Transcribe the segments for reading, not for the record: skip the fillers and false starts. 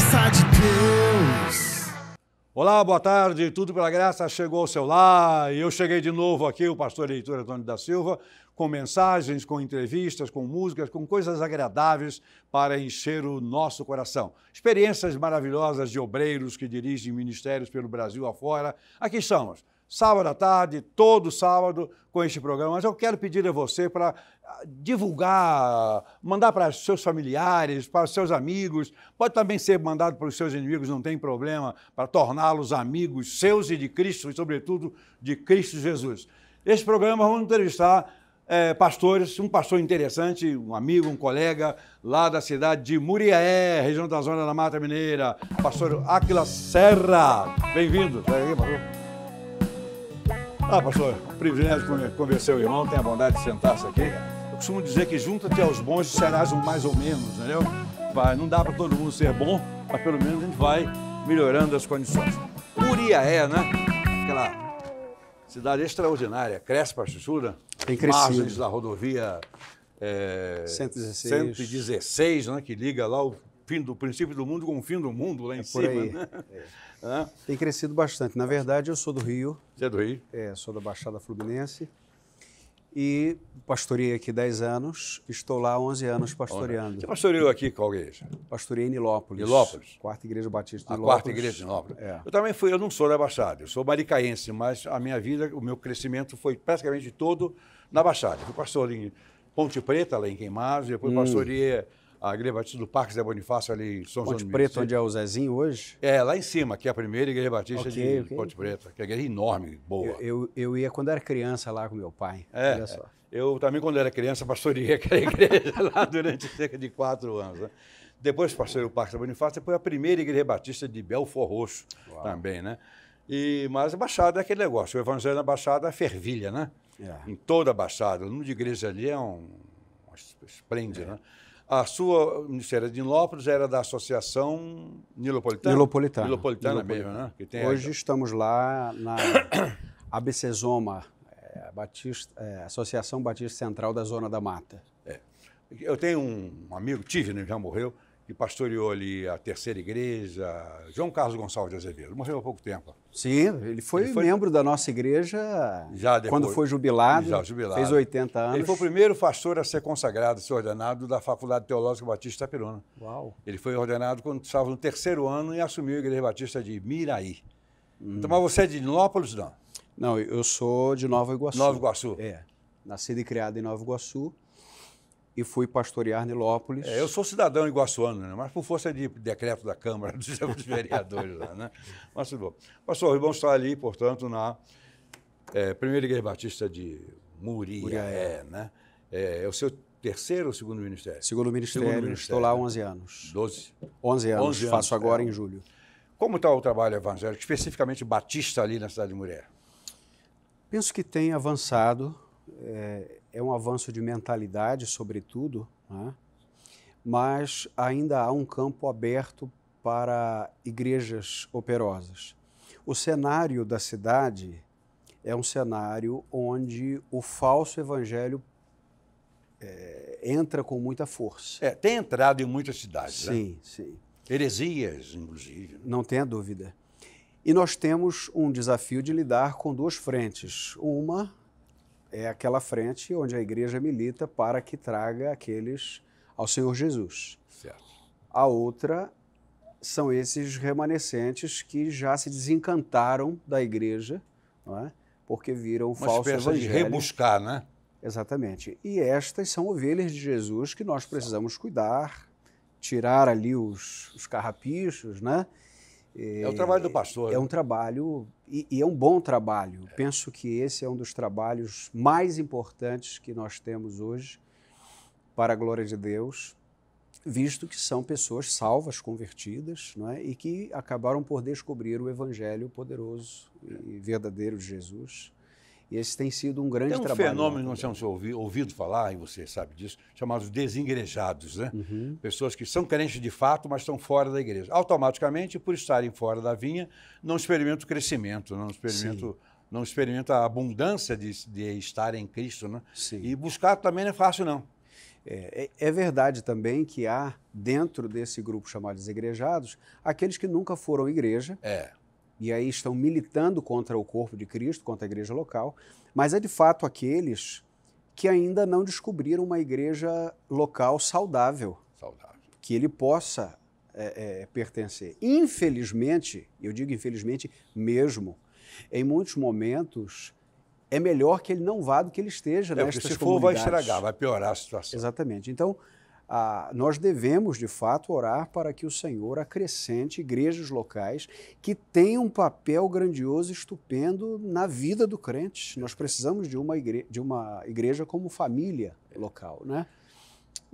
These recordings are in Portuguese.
graça de Deus. Olá, boa tarde, tudo pela graça chegou ao seu lar e eu cheguei de novo aqui, o pastor Heitor Antônio da Silva, com mensagens, com entrevistas, com músicas, com coisas agradáveis para encher o nosso coração. Experiências maravilhosas de obreiros que dirigem ministérios pelo Brasil afora. Aqui estamos, sábado à tarde, todo sábado com este programa, mas eu quero pedir a você para divulgar, mandar para os seus familiares, para os seus amigos, pode também ser mandado para os seus inimigos, não tem problema, para torná-los amigos seus e de Cristo, e sobretudo de Cristo Jesus. Este programa vamos entrevistar pastores, um pastor interessante, um amigo, um colega lá da cidade de Muriaé, região da Zona da Mata Mineira, pastor Áquila Serra. Bem-vindo. Pastor, privilégio convencer o irmão, tenha a bondade de sentar-se aqui. Eu costumo dizer que junta-te aos bons serás um mais ou menos, entendeu? Não dá para todo mundo ser bom, mas pelo menos a gente vai melhorando as condições. Muriaé, né? Aquela cidade extraordinária, cresce para Chuchuda, tem crescido. Margens da rodovia 116, né? Que liga lá o princípio do mundo com o fim do mundo lá em cima. Por aí. Né? Tem crescido bastante. Na verdade, eu sou do Rio. Você é do Rio? Sou da Baixada Fluminense. E pastorei aqui 10 anos, estou lá há 11 anos pastoreando. Você pastoreou aqui qual igreja? Pastorei em Nilópolis. Nilópolis? Quarta Igreja Batista de A Nilópolis. Quarta Igreja de Nilópolis. Eu também fui, eu não sou da Baixada, eu sou maricaense, mas a minha vida, o meu crescimento foi praticamente todo na Baixada. Eu fui pastor em Ponte Preta, lá em Queimados, depois pastoreei a Igreja Batista do Parque Zé Bonifácio, ali em São João do Ponte Preta, onde é o Zezinho hoje? Lá em cima, que é a primeira Igreja Batista de Ponte Preta, que é uma igreja enorme, boa. Eu ia quando era criança lá com meu pai, olha só. Eu também, quando era criança, pastoreei aquela igreja lá durante cerca de 4 anos. Né? Depois pastoreei o Parque Zé Bonifácio, depois a primeira Igreja Batista de Belford Roxo também, né? Mas a Baixada é aquele negócio, o evangelho na Baixada fervilha, né? Em toda a Baixada, o número de igrejas ali é esplêndido, né? A sua ministério de Nilópolis era da Associação Nilopolitana? Nilopolitana mesmo, né? Que tem hoje estamos lá na ABCZOMA, Associação Batista Central da Zona da Mata. Eu tenho um amigo, né, já morreu, que pastoreou ali a terceira igreja, João Carlos Gonçalves de Azevedo, morreu há pouco tempo. Sim, ele foi membro da nossa igreja já depois, quando foi jubilado, fez 80 anos. Ele foi o primeiro pastor a ser consagrado, a ser ordenado da Faculdade Teológica Batista Itaperuna. Uau! Ele foi ordenado quando estava no 3º ano e assumiu a Igreja Batista de Miraí. Então, mas você é de Nilópolis, não? Não, eu sou de Nova Iguaçu. Nova Iguaçu? Nascido e criado em Nova Iguaçu e fui pastorear Nilópolis. Eu sou cidadão iguaçuano, né? Mas por força de decreto da Câmara dos Vereadores lá, né? Mas tudo bom. Pastor, o irmão está ali, portanto, na primeira Igreja Batista de Muriaé, né? É o seu terceiro ou segundo ministério? Segundo ministério, estou lá há 11 anos. 11 anos, faço agora em julho. Como está o trabalho evangélico, especificamente batista ali na cidade de Muriaé? Penso que tem avançado, é um avanço de mentalidade, sobretudo, né? Mas ainda há um campo aberto para igrejas operosas. O cenário da cidade é um cenário onde o falso evangelho entra com muita força. Tem entrado em muitas cidades, sim, né? Sim. Heresias, inclusive. Não tenha dúvida. E nós temos um desafio de lidar com 2 frentes. Uma é aquela frente onde a igreja milita para que traga aqueles ao Senhor Jesus. Certo. A outra são esses remanescentes que já se desencantaram da igreja, não é? Porque viram o falso evangelho. De rebuscar, né? Exatamente. E estas são ovelhas de Jesus que nós precisamos cuidar, tirar ali os carrapichos, né? É o trabalho do pastor. É um trabalho, e é um bom trabalho. Penso que esse é um dos trabalhos mais importantes que nós temos hoje, para a glória de Deus, visto que são pessoas salvas, convertidas, não é? E que acabaram por descobrir o evangelho poderoso e verdadeiro de Jesus. E esse tem sido um grande trabalho. Tem um fenômeno que nós temos ouvido falar, e você sabe disso, chamados desigrejados, né? Pessoas que são crentes de fato, mas estão fora da igreja. Automaticamente, por estarem fora da vinha, não experimentam o crescimento, não experimentam a abundância de estar em Cristo, né? Sim. E buscar também não é fácil, não. É verdade também que há, dentro desse grupo chamado desigrejados, aqueles que nunca foram à igreja, e aí estão militando contra o corpo de Cristo, contra a igreja local, mas é de fato aqueles que ainda não descobriram uma igreja local saudável, que ele possa pertencer. Infelizmente, eu digo infelizmente mesmo, em muitos momentos é melhor que ele não vá do que ele esteja nestas porque se comunidades. for vai estragar, vai piorar a situação. Exatamente. Então, nós devemos, de fato, orar para que o Senhor acrescente igrejas locais que tenham um papel grandioso e estupendo na vida do crente. Nós precisamos de uma igreja como família local, né?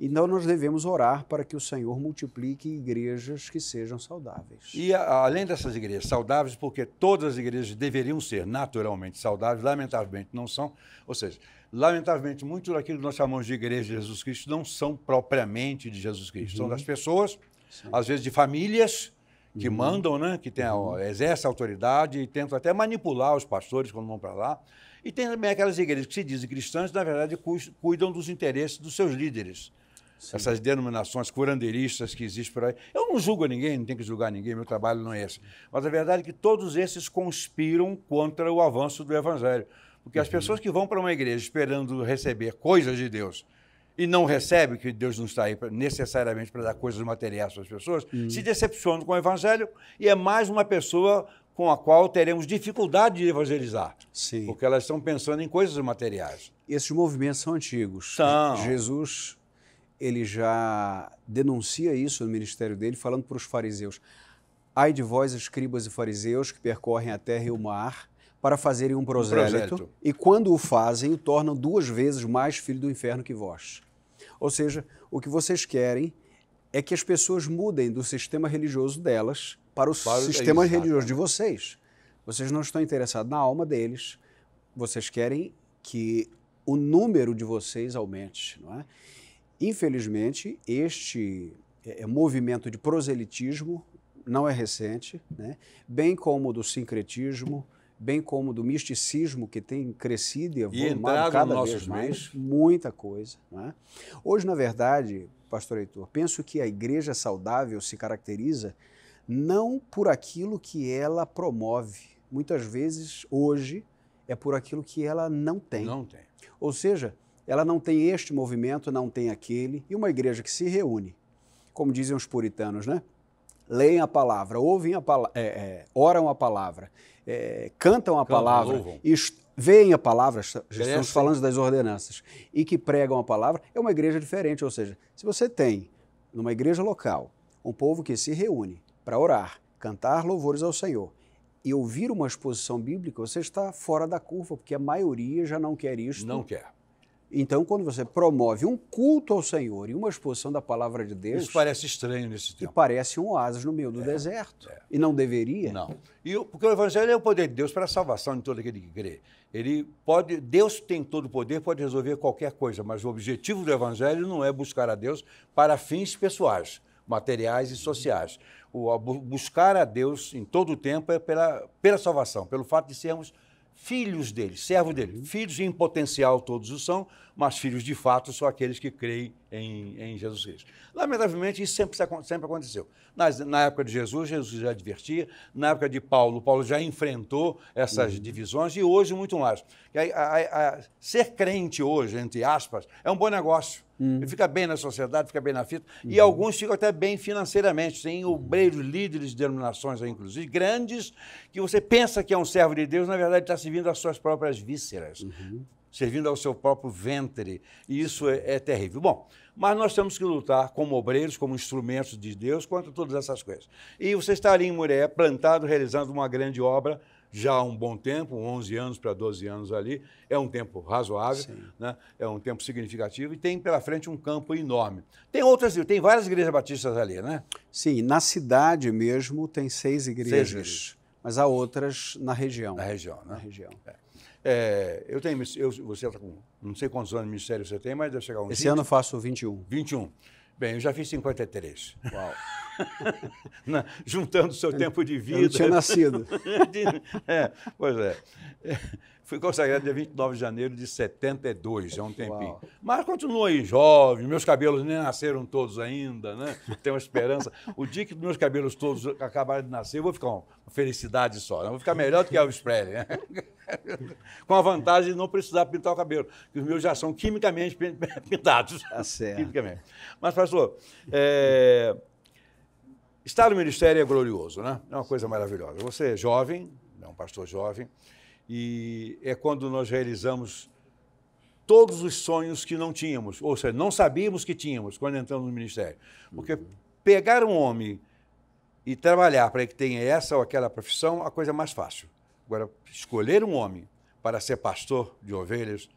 Então, nós devemos orar para que o Senhor multiplique igrejas que sejam saudáveis. E além dessas igrejas saudáveis, porque todas as igrejas deveriam ser naturalmente saudáveis, lamentavelmente não são, ou seja, lamentavelmente muito daquilo que nós chamamos de igreja de Jesus Cristo não são propriamente de Jesus Cristo, são das pessoas, às vezes de famílias que mandam, né, que exercem autoridade e tentam até manipular os pastores quando vão para lá. E tem também aquelas igrejas que se dizem cristãs, na verdade, cuidam dos interesses dos seus líderes. Sim. Essas denominações curandeiristas que existem por aí. Eu não julgo ninguém, não tenho que julgar ninguém, meu trabalho não é esse. Mas a verdade é que todos esses conspiram contra o avanço do Evangelho. Porque as pessoas que vão para uma igreja esperando receber coisas de Deus e não recebem, que Deus não está aí necessariamente para dar coisas materiais para as pessoas, se decepcionam com o Evangelho e é mais uma pessoa com a qual teremos dificuldade de evangelizar. Sim. Porque elas estão pensando em coisas materiais. Esses movimentos são antigos. São. Jesus, ele já denuncia isso no ministério dele, falando para os fariseus: ai de vós, escribas e fariseus, que percorrem a terra e o mar para fazerem um prosélito, e quando o fazem, o tornam 2 vezes mais filho do inferno que vós. Ou seja, o que vocês querem é que as pessoas mudem do sistema religioso delas para o sistema religioso de vocês. Vocês não estão interessados na alma deles, vocês querem que o número de vocês aumente, não é? Infelizmente, este movimento de proselitismo não é recente, né? Bem como o do sincretismo, bem como do misticismo, que tem crescido e evoluído cada vez mais, muita coisa, né? Hoje, na verdade, pastor Heitor, penso que a igreja saudável se caracteriza não por aquilo que ela promove. Muitas vezes, hoje, é por aquilo que ela não tem. Não tem. Ou seja, ela não tem este movimento, não tem aquele. E uma igreja que se reúne, como dizem os puritanos, né? Leem a palavra, ouvem a palavra, oram a palavra, cantam a palavra, veem a palavra, estamos falando das ordenanças, e que pregam a palavra, é uma igreja diferente. Ou seja, se você tem, numa igreja local, um povo que se reúne para orar, cantar louvores ao Senhor e ouvir uma exposição bíblica, você está fora da curva, porque a maioria já não quer isso. Não quer. Então, quando você promove um culto ao Senhor e uma exposição da palavra de Deus... Isso parece estranho nesse tempo. E parece um oásis no meio do deserto. E não deveria? Não. Porque o Evangelho é o poder de Deus para a salvação de todo aquele que crê. Deus tem todo o poder, pode resolver qualquer coisa, mas o objetivo do Evangelho não é buscar a Deus para fins pessoais, materiais e sociais. Buscar a Deus em todo o tempo é pela salvação, pelo fato de sermos filhos dele, servos dele. Filhos em potencial todos o são, mas filhos de fato são aqueles que creem em Jesus Cristo. Lamentavelmente, isso sempre aconteceu. Na época de Jesus já advertia, na época de Paulo já enfrentou essas divisões e hoje muito mais. Ser crente hoje, entre aspas, é um bom negócio. Ele fica bem na sociedade, fica bem na fita, e alguns ficam até bem financeiramente. Tem obreiros, líderes de denominações, inclusive, grandes, que você pensa que é um servo de Deus, na verdade está servindo às suas próprias vísceras, servindo ao seu próprio ventre, e isso é terrível. Bom, mas nós temos que lutar como obreiros, como instrumentos de Deus, contra todas essas coisas. E você está ali em Muré, plantado, realizando uma grande obra, já há um bom tempo, 11 anos para 12 anos ali, é um tempo razoável, né? É um tempo significativo e tem pela frente um campo enorme. Tem várias igrejas batistas ali, né? Sim, na cidade mesmo tem 6 igrejas, mas há outras na região. Na região, né? Na região. Você está com, não sei quantos anos de ministério você tem, mas deve chegar uns Esse ano eu faço 21. 21. Bem, eu já fiz 53. Uau. Juntando o seu tempo de vida. Eu não tinha nascido. Pois é. Fui consagrado dia 29 de janeiro de 72, é um tempinho. Uau. Mas continuo aí jovem, meus cabelos nem nasceram todos ainda, né? Tenho uma esperança. O dia que meus cabelos todos acabarem de nascer, eu vou ficar uma felicidade só. Né? Vou ficar melhor do que Elvis Presley. Né? Com a vantagem de não precisar pintar o cabelo, que os meus já são quimicamente pintados. Tá certo. Quimicamente. Mas, pastor, estar no ministério é glorioso, né? É uma coisa maravilhosa. Você é jovem, é um pastor jovem, e é quando nós realizamos todos os sonhos que não tínhamos, ou seja, não sabíamos que tínhamos quando entramos no ministério. Porque pegar um homem e trabalhar para que tenha essa ou aquela profissão, é a coisa mais fácil. Agora, escolher um homem para ser pastor de ovelhas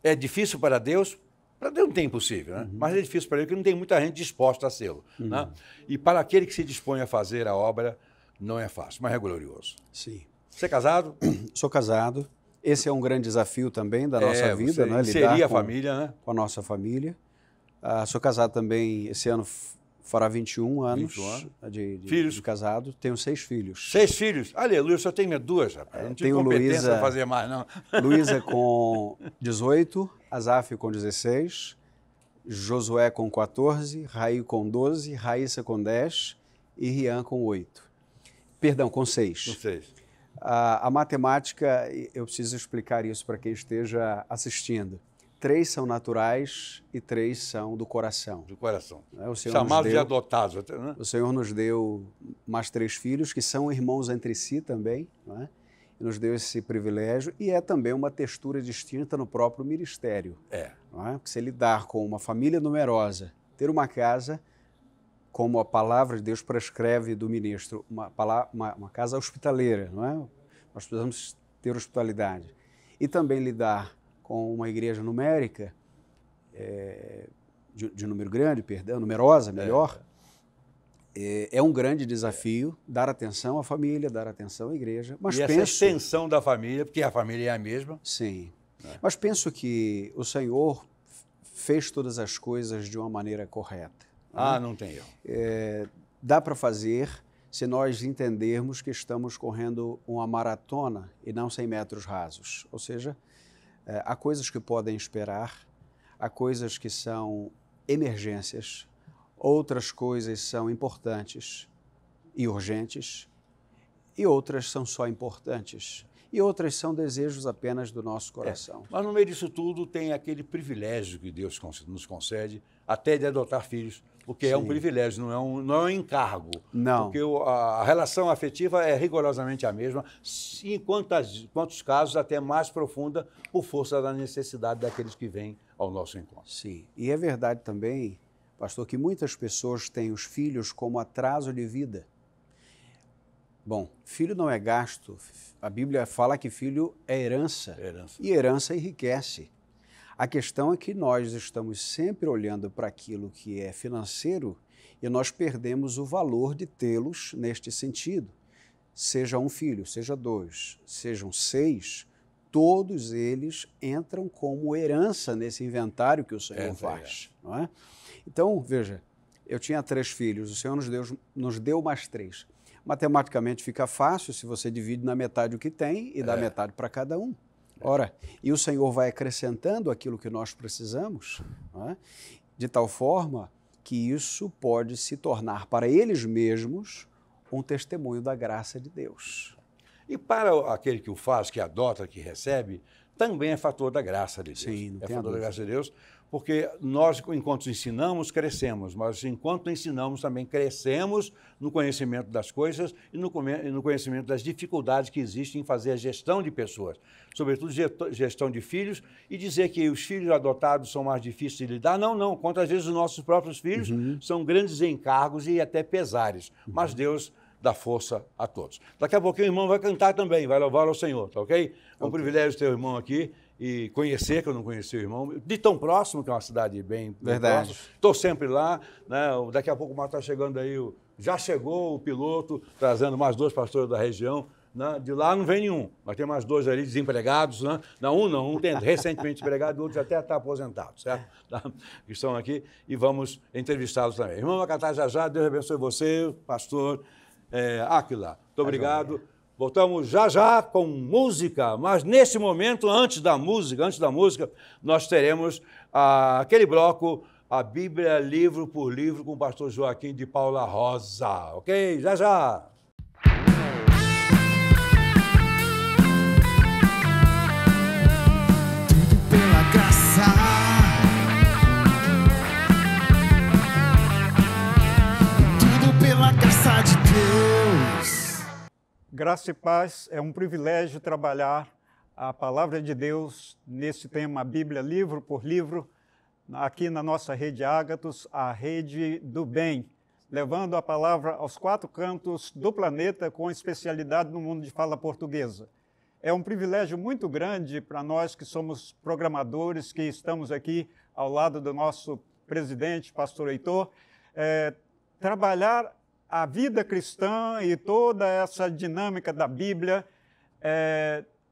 é difícil para Deus. Para Deus não tem impossível, né? Mas é difícil para ele, porque não tem muita gente disposta a sê-lo. Né? E para aquele que se dispõe a fazer a obra, não é fácil, mas é glorioso. Sim. Você é casado? Sou casado. Esse é um grande desafio também da nossa vida, né? Inserir a família, né? Com a nossa família. Sou casado também, esse ano fará 21 anos, 21 anos. Filhos? De casado. Tenho 6 filhos. 6 filhos? Aleluia, só tenho 2, rapaz. Eu não tive competência para fazer mais, não. Luísa com 18, Azaf com 16, Josué com 14, Raí com 12, Raíssa com 10 e Rian com 8. Perdão, com 6. Com 6. A matemática, eu preciso explicar isso para quem esteja assistindo. 3 são naturais e 3 são do coração. Do coração. Chamados de adotados. Né? O Senhor nos deu mais 3 filhos, que são irmãos entre si também, né? E nos deu esse privilégio, e é também uma textura distinta no próprio ministério. Não é? Porque se lidar com uma família numerosa, ter uma casa, como a palavra de Deus prescreve do ministro, uma casa hospitaleira, não é? Nós precisamos ter hospitalidade. E também lidar com uma igreja numérica, de número grande, numerosa, melhor, é um grande desafio dar atenção à família, dar atenção à igreja. Mas essa extensão da família, porque a família é a mesma. Sim. Mas penso que o Senhor fez todas as coisas de uma maneira correta. Não tem erro. Dá para fazer se nós entendermos que estamos correndo uma maratona e não 100 metros rasos. Ou seja, há coisas que podem esperar, há coisas que são emergências, outras coisas são importantes e urgentes, e outras são só importantes. E outras são desejos apenas do nosso coração. Mas no meio disso tudo tem aquele privilégio que Deus nos concede, até de adotar filhos, porque é um privilégio, não é um encargo. Não. Porque a relação afetiva é rigorosamente a mesma, em quantos casos até mais profunda, por força da necessidade daqueles que vêm ao nosso encontro. Sim, e é verdade também, pastor, que muitas pessoas têm os filhos como atraso de vida. Bom, filho não é gasto. A Bíblia fala que filho é herança. E herança enriquece. A questão é que nós estamos sempre olhando para aquilo que é financeiro e nós perdemos o valor de tê-los neste sentido. Seja um filho, seja 2, sejam 6, todos eles entram como herança nesse inventário que o Senhor faz. Não é? Então, veja, eu tinha 3 filhos, o Senhor nos deu mais 3. Matematicamente fica fácil se você divide na metade o que tem e dá metade para cada um. Ora, e o Senhor vai acrescentando aquilo que nós precisamos, não é? De tal forma que isso pode se tornar para eles mesmos um testemunho da graça de Deus. E para aquele que o faz, que adota, que recebe, também é fator da graça de Deus. Sim, não é tem fator da dúvida. graça de Deus, porque nós, enquanto ensinamos, crescemos, mas enquanto ensinamos também crescemos no conhecimento das coisas e no conhecimento das dificuldades que existem em fazer a gestão de pessoas, sobretudo gestão de filhos, e dizer que os filhos adotados são mais difíceis de lidar. Não, quantas vezes os nossos próprios filhos são grandes encargos e até pesares, mas Deus dá força a todos. Daqui a pouquinho o irmão vai cantar também, vai louvar ao Senhor, tá ok? É um privilégio ter o irmão aqui e conhecer, que eu não conheci o irmão, de tão próximo, que é uma cidade bem Verdade. próxima. Estou sempre lá, né? Daqui a pouco o Marco está chegando aí, já chegou o piloto, trazendo mais 2 pastores da região, né? De lá não vem nenhum. Mas tem mais 2 ali desempregados. Né? Um tem recentemente desempregado, outros até está aposentado, certo? Tá? Que estão aqui e vamos entrevistá-los também. Irmão Macatá, já, Deus abençoe você, pastor Áquila. Muito obrigado. Voltamos já com música, mas nesse momento, antes da música, nós teremos aquele bloco, a Bíblia livro por livro, com o pastor Joaquim de Paula Rosa. Ok? Já. Tudo pela graça, tudo pela graça de Deus. Graça e paz, é um privilégio trabalhar a palavra de Deus nesse tema Bíblia livro por livro, aqui na nossa rede Ágatos, a rede do bem, levando a palavra aos 4 cantos do planeta com especialidade no mundo de fala portuguesa. É um privilégio muito grande para nós que somos programadores, que estamos aqui ao lado do nosso presidente, pastor Heitor, trabalhar a vida cristã e toda essa dinâmica da Bíblia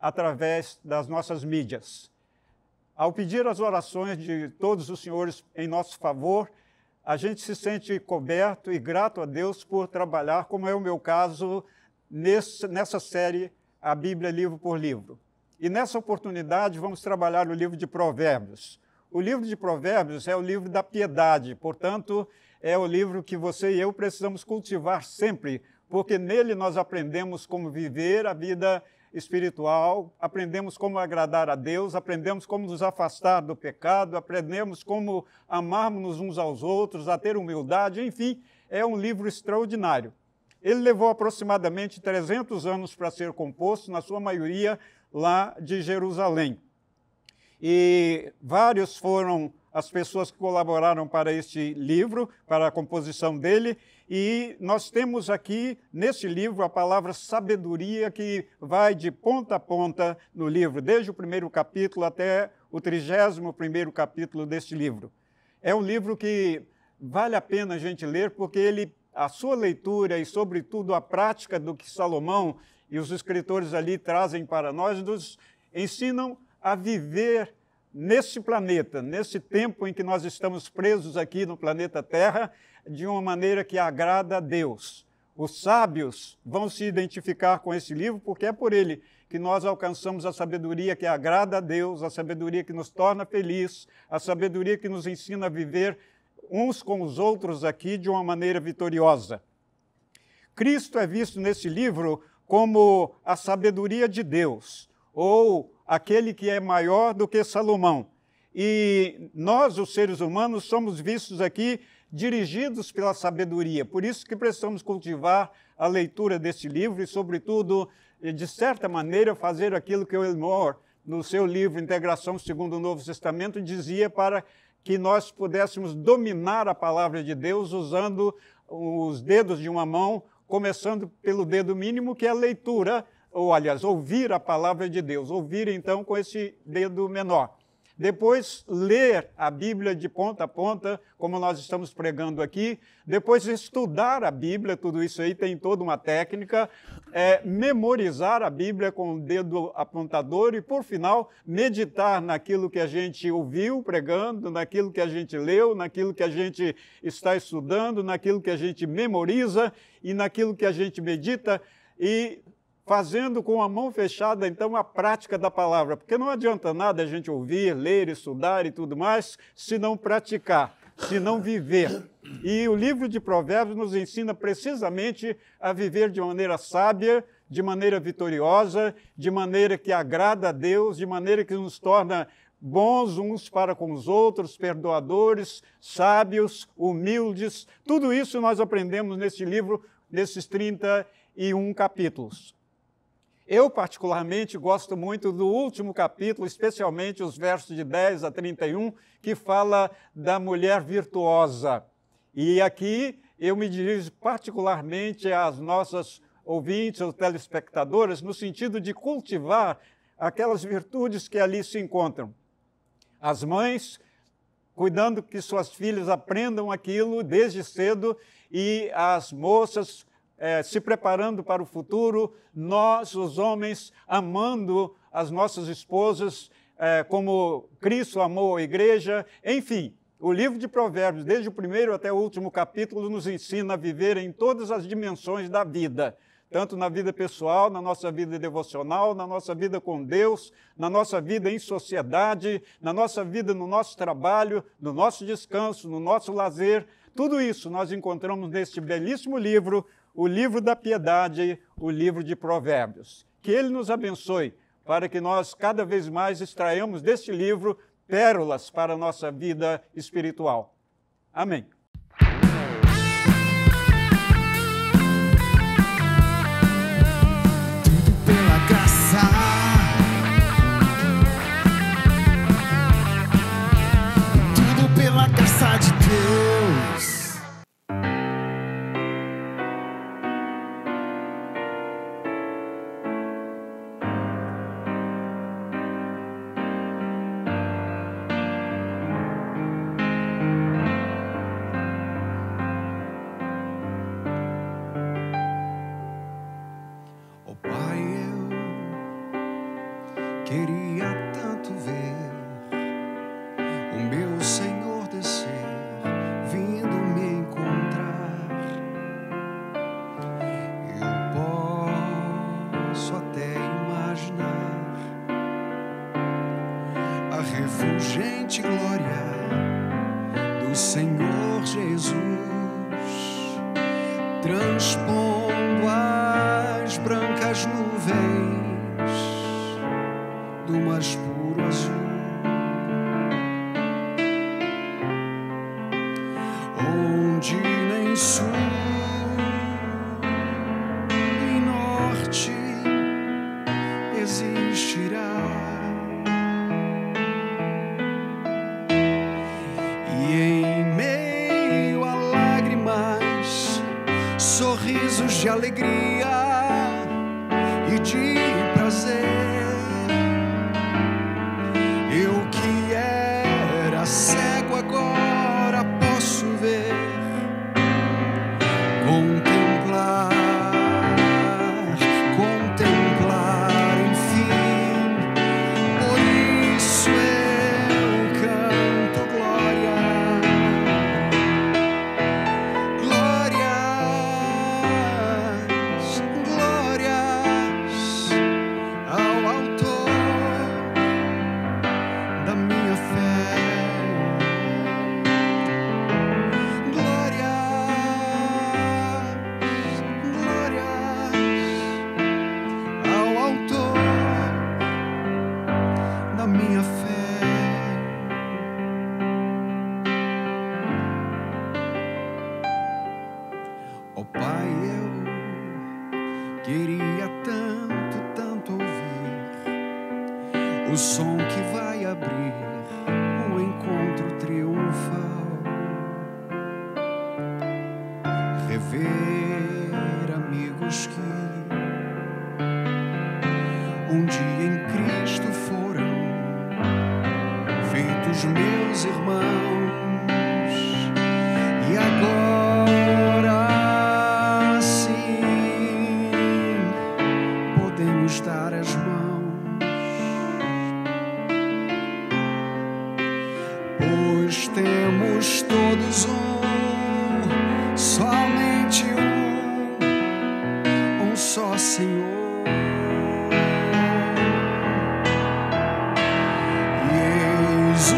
através das nossas mídias. Ao pedir as orações de todos os senhores em nosso favor, a gente se sente coberto e grato a Deus por trabalhar, como é o meu caso, nessa série, a Bíblia livro por livro. E nessa oportunidade vamos trabalhar o livro de Provérbios. O livro de Provérbios é o livro da piedade, portanto, é o livro que você e eu precisamos cultivar sempre, porque nele nós aprendemos como viver a vida espiritual, aprendemos como agradar a Deus, aprendemos como nos afastar do pecado, aprendemos como amarmos uns aos outros, a ter humildade, enfim, é um livro extraordinário. Ele levou aproximadamente 300 anos para ser composto, na sua maioria lá de Jerusalém. E vários foram as pessoas que colaboraram para este livro, para a composição dele, e nós temos aqui, nesse livro, a palavra sabedoria, que vai de ponta a ponta no livro, desde o 1º capítulo até o 31º capítulo deste livro. É um livro que vale a pena a gente ler, porque a sua leitura e, sobretudo, a prática do que Salomão e os escritores ali trazem para nós, nos ensinam a viver nesse planeta, nesse tempo em que nós estamos presos aqui no planeta Terra, de uma maneira que agrada a Deus. Os sábios vão se identificar com esse livro, porque é por ele que nós alcançamos a sabedoria que agrada a Deus, a sabedoria que nos torna felizes, a sabedoria que nos ensina a viver uns com os outros aqui de uma maneira vitoriosa. Cristo é visto nesse livro como a sabedoria de Deus, ou aquele que é maior do que Salomão. E nós, os seres humanos, somos vistos aqui dirigidos pela sabedoria. Por isso que precisamos cultivar a leitura desse livro e, sobretudo, de certa maneira, fazer aquilo que o Elmore, no seu livro Integração segundo o Novo Testamento, dizia para que nós pudéssemos dominar a palavra de Deus usando os dedos de uma mão, começando pelo dedo mínimo, que é a leitura, ou, aliás, ouvir a palavra de Deus. Ouvir, então, com esse dedo menor. Depois, ler a Bíblia de ponta a ponta, como nós estamos pregando aqui. Depois, estudar a Bíblia, tudo isso aí tem toda uma técnica. Memorizar a Bíblia com o dedo apontador e, por final, meditar naquilo que a gente ouviu pregando, naquilo que a gente leu, naquilo que a gente está estudando, naquilo que a gente memoriza e naquilo que a gente medita e fazendo com a mão fechada, então, a prática da palavra. Porque não adianta nada a gente ouvir, ler, estudar e tudo mais, se não praticar, se não viver. E o livro de Provérbios nos ensina precisamente a viver de maneira sábia, de maneira vitoriosa, de maneira que agrada a Deus, de maneira que nos torna bons uns para com os outros, perdoadores, sábios, humildes. Tudo isso nós aprendemos nesse livro, nesses 31 capítulos. Eu, particularmente, gosto muito do último capítulo, especialmente os versos de 10 a 31, que fala da mulher virtuosa. E aqui eu me dirijo particularmente às nossas ouvintes, aos telespectadores, no sentido de cultivar aquelas virtudes que ali se encontram. As mães, cuidando que suas filhas aprendam aquilo desde cedo, e as moças se preparando para o futuro, nós, os homens, amando as nossas esposas como Cristo amou a igreja, enfim. O livro de Provérbios, desde o primeiro até o último capítulo, nos ensina a viver em todas as dimensões da vida, tanto na vida pessoal, na nossa vida devocional, na nossa vida com Deus, na nossa vida em sociedade, na nossa vida no nosso trabalho, no nosso descanso, no nosso lazer. Tudo isso nós encontramos neste belíssimo livro, o livro da piedade, o livro de Provérbios. Que ele nos abençoe para que nós cada vez mais extraamos deste livro pérolas para a nossa vida espiritual. Amém. Tudo pela graça, tudo pela graça de Deus. Queria tanto ver o meu Senhor descer, vindo me encontrar. Eu posso até imaginar a refulgente glória do Senhor Jesus, transpondo as brancas nuvens do mais puro azul, onde nem sul nem norte existirá, e em meio a lágrimas, sorrisos de alegria e de prazer. Eu que era cego agora posso ver, contemplar, enfim. Por isso eu canto glória, glórias ao Autor da minha fé, glórias ao Autor da minha fé. Ó Pai, eu queria tanto ouvir o som que vai abrir um encontro triunfal, rever amigos que um dia em Cristo foram feitos meus irmãos, e agora sim podemos dar as mãos, pois temos todos somente um só Senhor. E eis o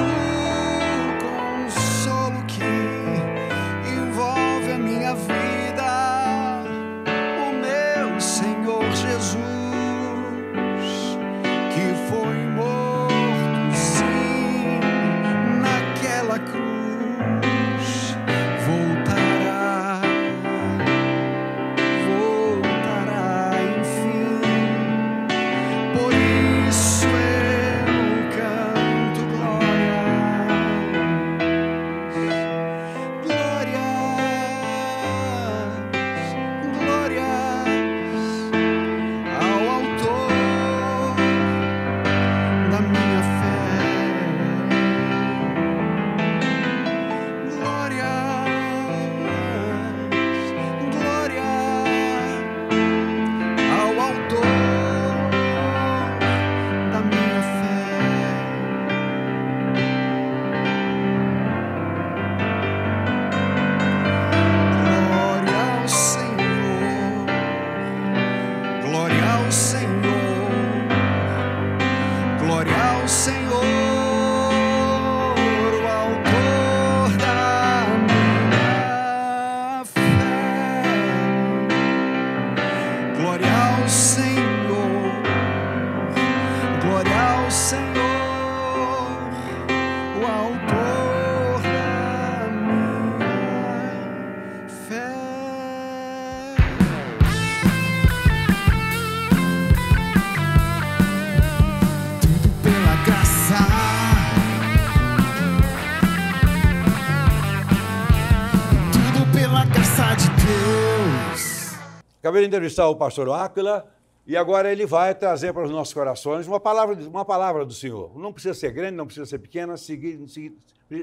Acabei de entrevistar o pastor Áquila e agora ele vai trazer para os nossos corações uma palavra do Senhor. Não precisa ser grande, não precisa ser pequena,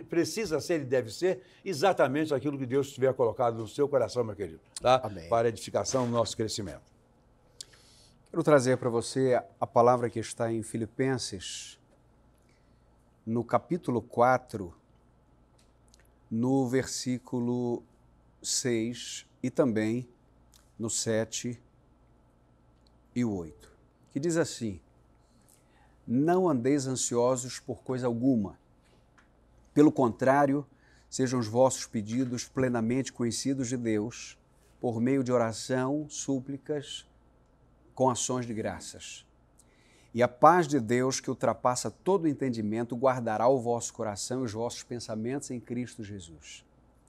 precisa ser e deve ser exatamente aquilo que Deus tiver colocado no seu coração, meu querido, tá? Amém. Para a edificação do nosso crescimento. Quero trazer para você a palavra que está em Filipenses, no capítulo 4, no versículo 6 e também no 7 e 8, que diz assim: não andeis ansiosos por coisa alguma. Pelo contrário, sejam os vossos pedidos plenamente conhecidos de Deus, por meio de oração, súplicas, com ações de graças. E a paz de Deus, que ultrapassa todo o entendimento, guardará o vosso coração e os vossos pensamentos em Cristo Jesus.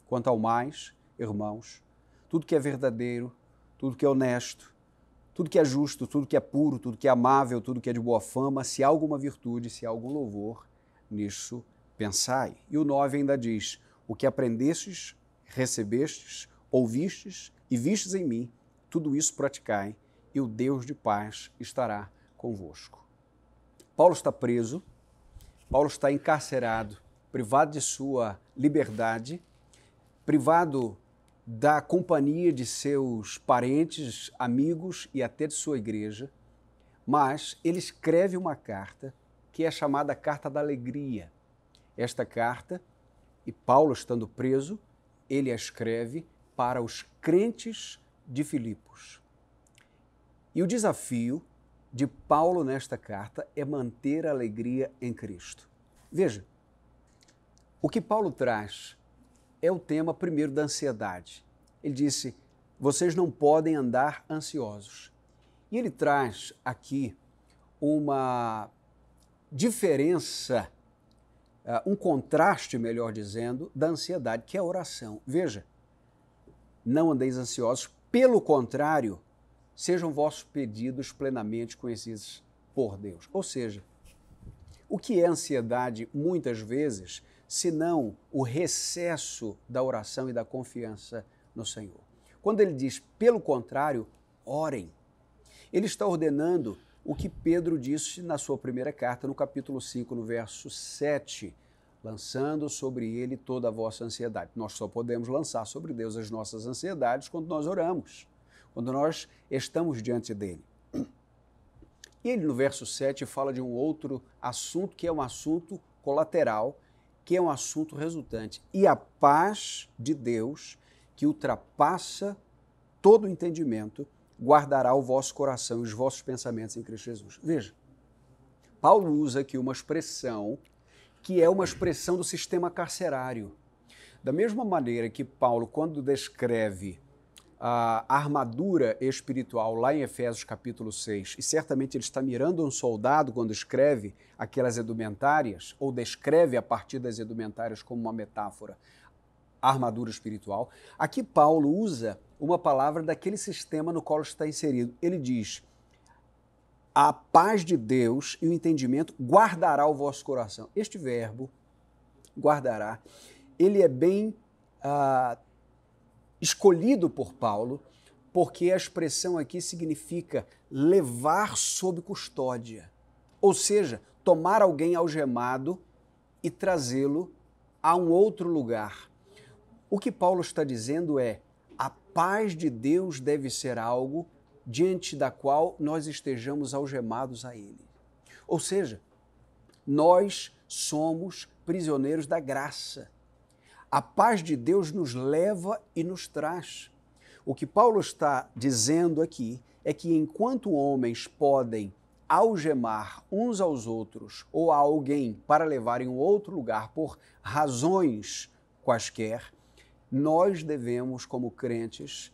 Quanto ao mais, irmãos, tudo que é verdadeiro, tudo que é honesto, tudo que é justo, tudo que é puro, tudo que é amável, tudo que é de boa fama, se há alguma virtude, se há algum louvor, nisso pensai. E o 9 ainda diz: o que aprendestes, recebestes, ouvistes e vistes em mim, tudo isso praticai, e o Deus de paz estará convosco. Paulo está preso, Paulo está encarcerado, privado de sua liberdade, privado da companhia de seus parentes, amigos e até de sua igreja, mas ele escreve uma carta que é chamada Carta da Alegria. Esta carta, e Paulo estando preso, ele a escreve para os crentes de Filipos. E o desafio de Paulo nesta carta é manter a alegria em Cristo. Veja, o que Paulo traz é o tema primeiro da ansiedade. Ele disse: vocês não podem andar ansiosos. E ele traz aqui uma diferença, um contraste, melhor dizendo, da ansiedade, que é a oração. Veja, não andeis ansiosos, pelo contrário, sejam vossos pedidos plenamente conhecidos por Deus. Ou seja, o que é ansiedade muitas vezes, senão o recesso da oração e da confiança no Senhor? Quando ele diz, pelo contrário, orem. Ele está ordenando o que Pedro disse na sua primeira carta, no capítulo 5, no verso 7, lançando sobre ele toda a vossa ansiedade. Nós só podemos lançar sobre Deus as nossas ansiedades quando nós oramos, quando nós estamos diante dele. E ele, no verso 7, fala de um outro assunto, que é um assunto colateral, que é um assunto resultante. E a paz de Deus, que ultrapassa todo o entendimento, guardará o vosso coração e os vossos pensamentos em Cristo Jesus. Veja, Paulo usa aqui uma expressão que é uma expressão do sistema carcerário. Da mesma maneira que Paulo, quando descreve a armadura espiritual lá em Efésios capítulo 6, e certamente ele está mirando um soldado quando escreve aquelas edumentárias, ou descreve a partir das edumentárias como uma metáfora, a armadura espiritual. Aqui Paulo usa uma palavra daquele sistema no qual está inserido. Ele diz: a paz de Deus e o entendimento guardará o vosso coração. Este verbo, guardará, ele é bem escolhido por Paulo, porque a expressão aqui significa levar sob custódia, ou seja, tomar alguém algemado e trazê-lo a um outro lugar. O que Paulo está dizendo é: a paz de Deus deve ser algo diante da qual nós estejamos algemados a Ele. Ou seja, nós somos prisioneiros da graça. A paz de Deus nos leva e nos traz. O que Paulo está dizendo aqui é que enquanto homens podem algemar uns aos outros ou a alguém para levar em um outro lugar por razões quaisquer, nós devemos, como crentes,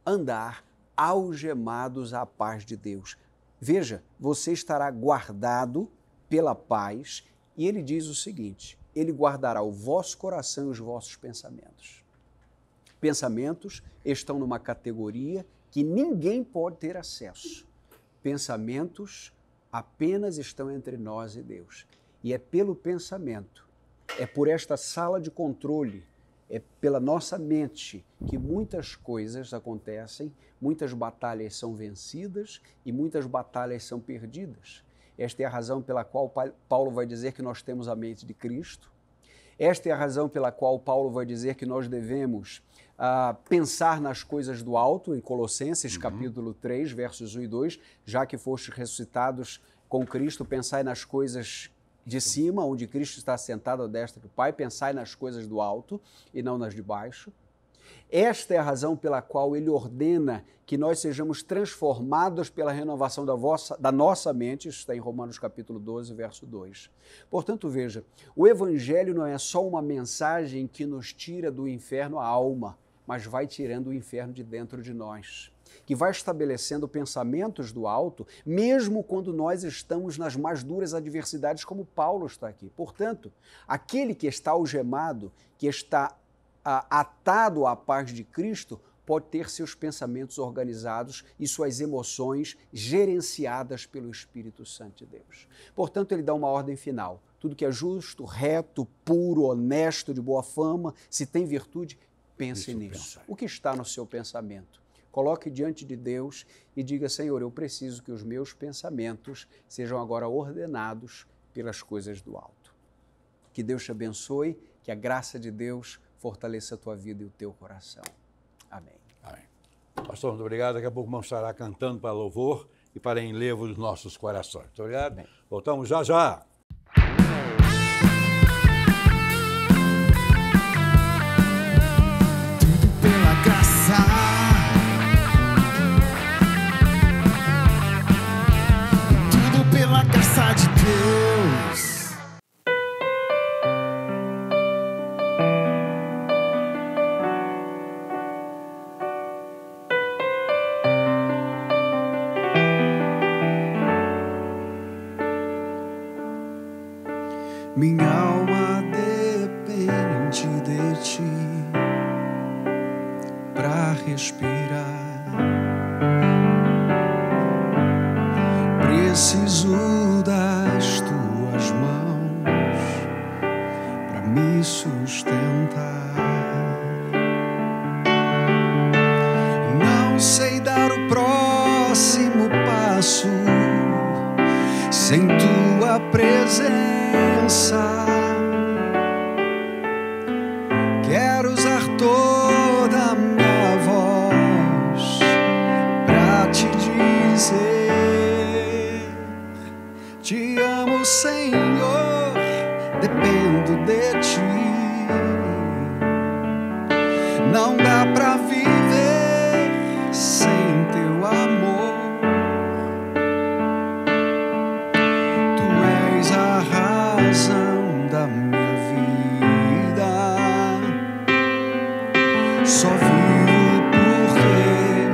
andar algemados à paz de Deus. Veja, você estará guardado pela paz, e ele diz o seguinte: ele guardará o vosso coração e os vossos pensamentos. Pensamentos estão numa categoria que ninguém pode ter acesso. Pensamentos apenas estão entre nós e Deus. E é pelo pensamento, é por esta sala de controle É pela nossa mente que muitas coisas acontecem, muitas batalhas são vencidas e muitas batalhas são perdidas. Esta é a razão pela qual Paulo vai dizer que nós temos a mente de Cristo. Esta é a razão pela qual Paulo vai dizer que nós devemos pensar nas coisas do alto, em Colossenses capítulo 3, versos 1 e 2, já que fostes ressuscitados com Cristo, pensai nas coisas de cima, onde Cristo está sentado à destra do Pai, pensai nas coisas do alto e não nas de baixo. Esta é a razão pela qual ele ordena que nós sejamos transformados pela renovação da nossa mente, isso está em Romanos capítulo 12, verso 2. Portanto, veja, o Evangelho não é só uma mensagem que nos tira do inferno a alma, mas vai tirando o inferno de dentro de nós, que vai estabelecendo pensamentos do alto, mesmo quando nós estamos nas mais duras adversidades, como Paulo está aqui. Portanto, aquele que está algemado, que está atado à paz de Cristo, pode ter seus pensamentos organizados e suas emoções gerenciadas pelo Espírito Santo de Deus. Portanto, ele dá uma ordem final. Tudo que é justo, reto, puro, honesto, de boa fama, se tem virtude, pense nisso. O que está no seu pensamento? Coloque diante de Deus e diga, Senhor, eu preciso que os meus pensamentos sejam agora ordenados pelas coisas do alto. Que Deus te abençoe, que a graça de Deus fortaleça a tua vida e o teu coração. Amém. Amém. Pastor, muito obrigado. Daqui a pouco vamos estar cantando para louvor e para enlevo dos nossos corações. Muito obrigado. Amém. Voltamos já já. Tudo pela graça. Tudo pela graça de Deus. Minha alma depende de ti pra respirar. Preciso das tuas mãos pra me sustentar. Não sei dar o próximo passo sem tua presença. Quero usar toda a minha voz pra te dizer: te amo, Senhor, dependo de ti. Não dá pra viver sem teu amor. Razão da minha vida, só vivo porque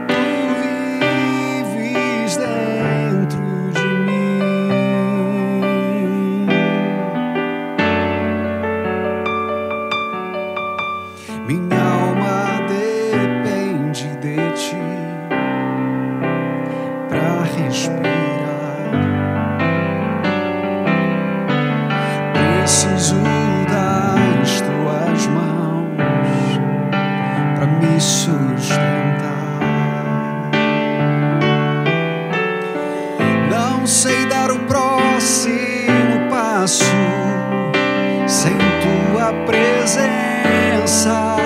tu vives dentro de mim. Minha alma depende de ti pra respirar. Preciso das tuas mãos pra me sustentar. Não sei dar o próximo passo sem tua presença.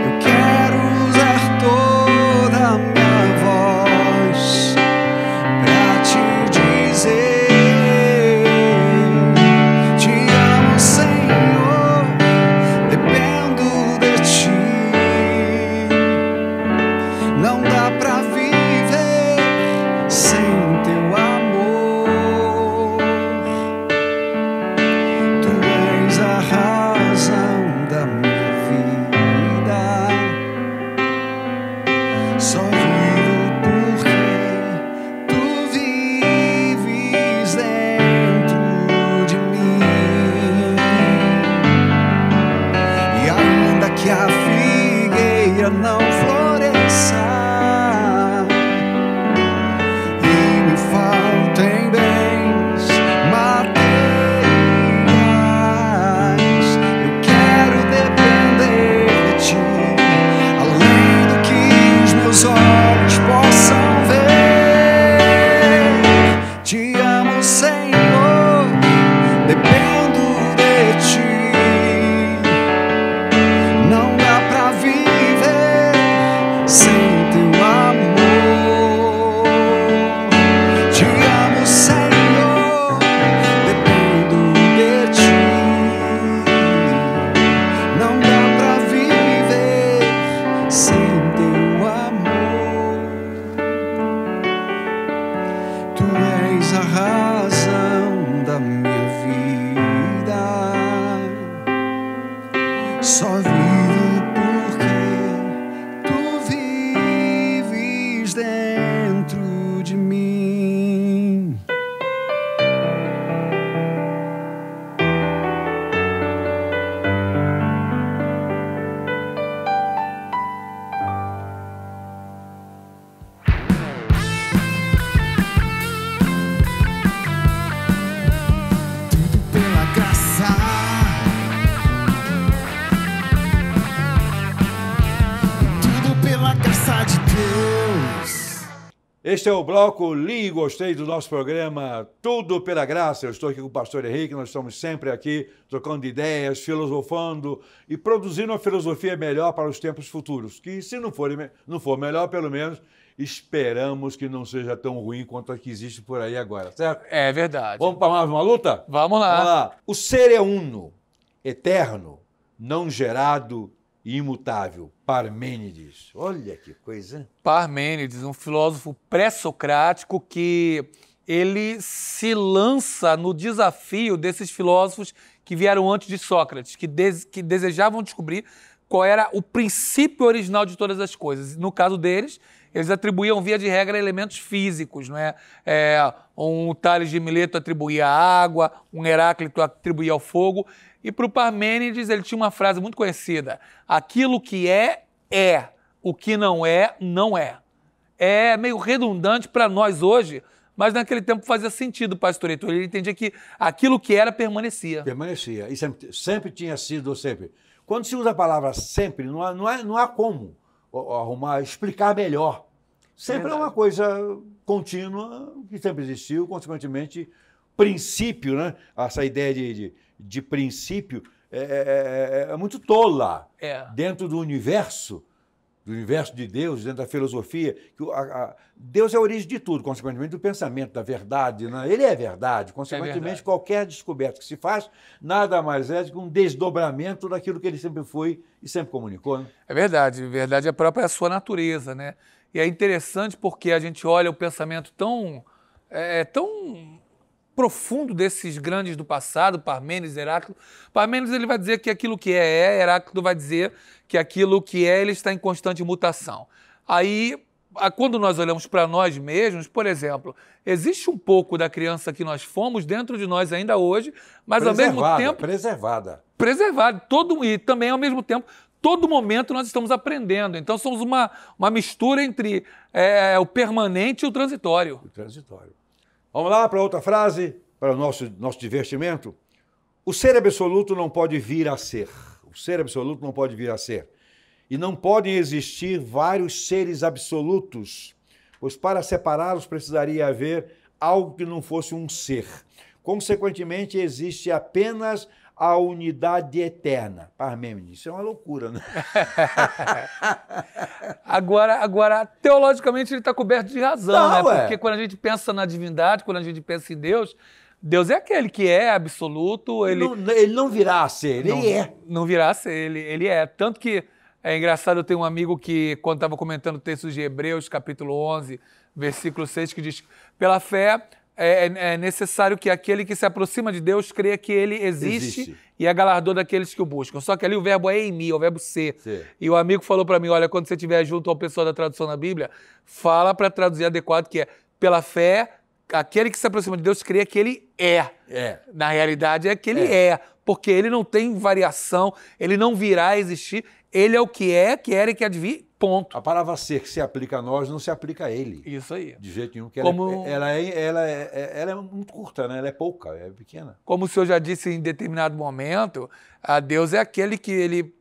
Eu quero usar toda a minha voz pra te dizer: não floresça e me faltem bens materiais. Eu sem teu amor. Te amo, Senhor, dependo de ti. Não dá pra viver sem teu amor. Tu és a razão da minha vida. Só vivo porque tu vives dentro de mim. Tudo pela graça. Tudo pela graça de Deus. Este é o bloco Li e Gostei do nosso programa Tudo pela Graça. Eu estou aqui com o pastor Henrique, nós estamos sempre aqui trocando ideias, filosofando e produzindo uma filosofia melhor para os tempos futuros. Que se não for melhor, pelo menos esperamos que não seja tão ruim quanto a que existe por aí agora, certo? É verdade. Vamos para mais uma luta? Vamos lá. Vamos lá. O ser é uno, eterno, não gerado e imutável. Parmênides. Olha que coisa. Parmênides, um filósofo pré-socrático que ele se lança no desafio desses filósofos que vieram antes de Sócrates, que desejavam descobrir qual era o princípio original de todas as coisas. No caso deles, eles atribuíam, via de regra, elementos físicos, não é? Um Tales de Mileto atribuía à água, um Heráclito atribuía ao fogo. E para o Parmênides, ele tinha uma frase muito conhecida: aquilo que é, é. O que não é, não é. É meio redundante para nós hoje, mas naquele tempo fazia sentido, pastor Heitor. Ele entendia que aquilo que era permanecia. Permanecia. E sempre tinha sido, sempre. Quando se usa a palavra sempre, não há como explicar melhor. Sempre é uma coisa contínua, que sempre existiu, consequentemente, princípio, né? Essa ideia de princípio é muito tola dentro do universo de Deus, dentro da filosofia. Que Deus é a origem de tudo, consequentemente, do pensamento, da verdade. Né? Ele é verdade, consequentemente, verdade. Qualquer descoberta que se faz, nada mais é do que um desdobramento daquilo que ele sempre foi e sempre comunicou. Né? É verdade, verdade é a própria sua natureza, né? E é interessante porque a gente olha o pensamento tão profundo desses grandes do passado, Parmênides, Heráclito. Parmênides ele vai dizer que aquilo que é, Heráclito vai dizer que aquilo que é, ele está em constante mutação. Aí, quando nós olhamos para nós mesmos, por exemplo, existe um pouco da criança que nós fomos dentro de nós ainda hoje, mas ao mesmo tempo... Preservada. E também, ao mesmo tempo, todo momento nós estamos aprendendo. Então, somos uma mistura entre o permanente e o transitório. O transitório. Vamos lá para outra frase, para o nosso divertimento. O ser absoluto não pode vir a ser. O ser absoluto não pode vir a ser. E não podem existir vários seres absolutos, pois para separá-los precisaria haver algo que não fosse um ser. Consequentemente, existe apenas a unidade eterna. Parmênides, isso é uma loucura, né? Agora, teologicamente, ele está coberto de razão, Não, né? Porque quando a gente pensa na divindade, quando a gente pensa em Deus, Deus é aquele que é absoluto. Ele não virá a ser, ele é. Não virá a ser, ele é. Tanto que é engraçado, eu tenho um amigo que, quando estava comentando o texto de Hebreus, capítulo 11, versículo 6, que diz: pela fé é necessário que aquele que se aproxima de Deus creia que ele existe e é galardador daqueles que o buscam. Só que ali o verbo é eimi, é o verbo ser. Sim. E o amigo falou para mim: olha, quando você estiver junto ao pessoal da tradução na Bíblia, fala para traduzir adequado, que é: pela fé, aquele que se aproxima de Deus creia que ele é. Na realidade é que ele é, porque ele não tem variação, ele não virá a existir, ele é o que é, que era e que há de vir, ponto. A palavra ser que se aplica a nós não se aplica a ele. Isso aí. De jeito nenhum. Que Como- ela é muito curta, né? Ela é pouca, é pequena. Como o senhor já disse em determinado momento, Deus é aquele que ele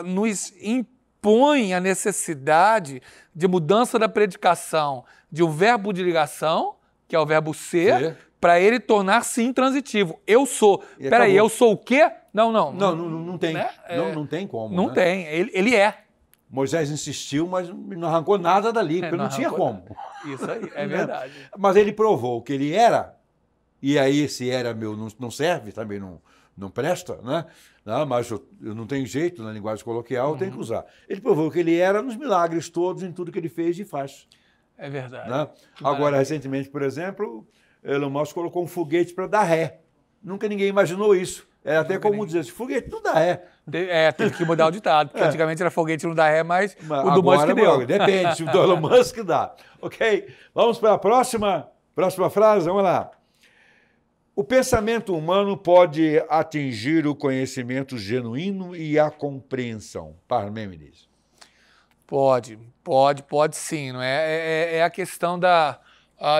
nos impõe a necessidade de mudança da predicação de um verbo de ligação, que é o verbo ser, para ele tornar-se intransitivo. Eu sou. E Peraí, acabou. eu sou o quê? Não. Não tem. Né? Não tem como. Não né? tem. Ele é. Moisés insistiu, mas não arrancou nada dali, porque não tinha como. Isso aí, é verdade. Mas ele provou que ele era, e aí esse era meu não serve, também não presta, né? Não, mas eu não tenho jeito, na linguagem coloquial, eu tenho que usar. Ele provou que ele era nos milagres todos, em tudo que ele fez e faz. É verdade. Né? Agora, recentemente, por exemplo, Elon Musk colocou um foguete para dar ré. Nunca ninguém imaginou isso. Era até como dizer, esse foguete não dá ré. Teve que mudar o ditado, porque antigamente era foguete não dá ré, mas o do Agora, Musk deu. Depende, se o do Elon Musk dá. Ok? Vamos para a próxima frase, vamos lá. O pensamento humano pode atingir o conhecimento genuíno e a compreensão. Parmênides. Pode sim. Não é? É a questão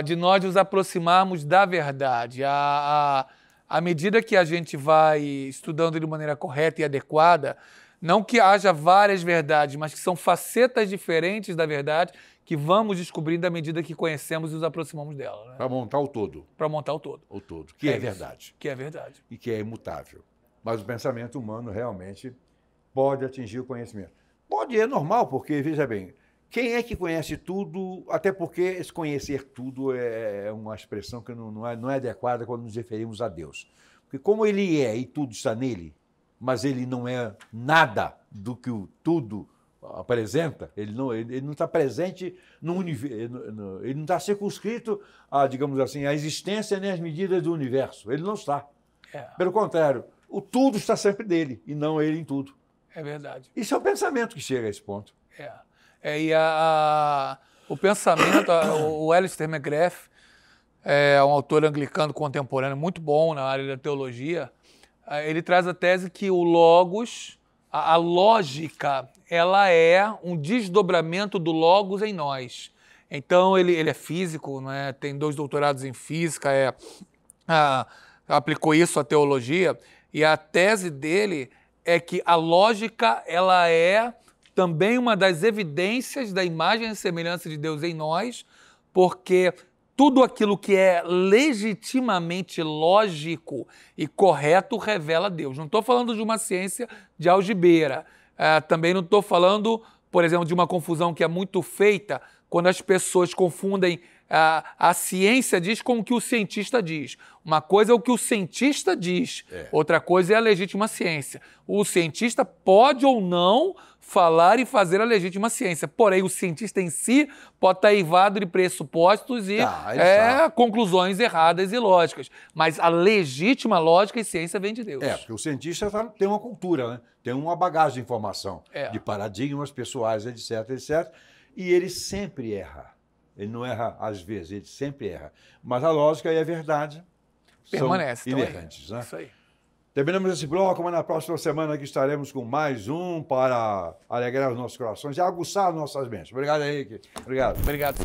de nós nos aproximarmos da verdade. À medida que a gente vai estudando de maneira correta e adequada, não que haja várias verdades, mas que são facetas diferentes da verdade que vamos descobrindo à medida que conhecemos e nos aproximamos dela. Né? Para montar o todo. Para montar o todo. O todo, que é verdade. Que é verdade. E que é imutável. Mas o pensamento humano realmente pode atingir o conhecimento. Pode, é normal, porque, veja bem, quem é que conhece tudo, até porque esse conhecer tudo é uma expressão que não é adequada quando nos referimos a Deus. Porque como ele é e tudo está nele, mas ele não é nada do que o tudo apresenta, ele não está presente no universo, ele não está circunscrito a, digamos assim, a existência nem as medidas do universo. Ele não está. Pelo contrário, o tudo está sempre nele e não ele em tudo. É verdade. Isso é o pensamento que chega a esse ponto. E o pensamento, o Alistair McGrath é um autor anglicano contemporâneo muito bom na área da teologia. Ele traz a tese que o logos, a lógica, ela é um desdobramento do logos em nós. Então, ele é físico, né? Tem 2 doutorados em física, aplicou isso à teologia, e a tese dele é que a lógica ela é também uma das evidências da imagem e semelhança de Deus em nós, porque tudo aquilo que é legitimamente lógico e correto revela Deus. Não estou falando de uma ciência de algibeira. Também não estou falando, por exemplo, de uma confusão que é muito feita quando as pessoas confundem a ciência diz com o que o cientista diz. Uma coisa é o que o cientista diz, outra coisa é a legítima ciência. O cientista pode ou não falar e fazer a legítima ciência, porém o cientista em si pode estar eivado de pressupostos e conclusões erradas e lógicas. Mas a legítima lógica e ciência vem de Deus. Porque o cientista tem uma cultura, né? Tem uma bagagem de informação, de paradigmas pessoais, etc, etc. E ele sempre erra. Ele não erra às vezes, ele sempre erra. Mas a lógica e a verdade permanecem, são inerentes. Né? Isso aí. Terminamos esse bloco, mas na próxima semana aqui estaremos com mais um para alegrar os nossos corações e aguçar nossas mentes. Obrigado, Henrique. Obrigado. Obrigado.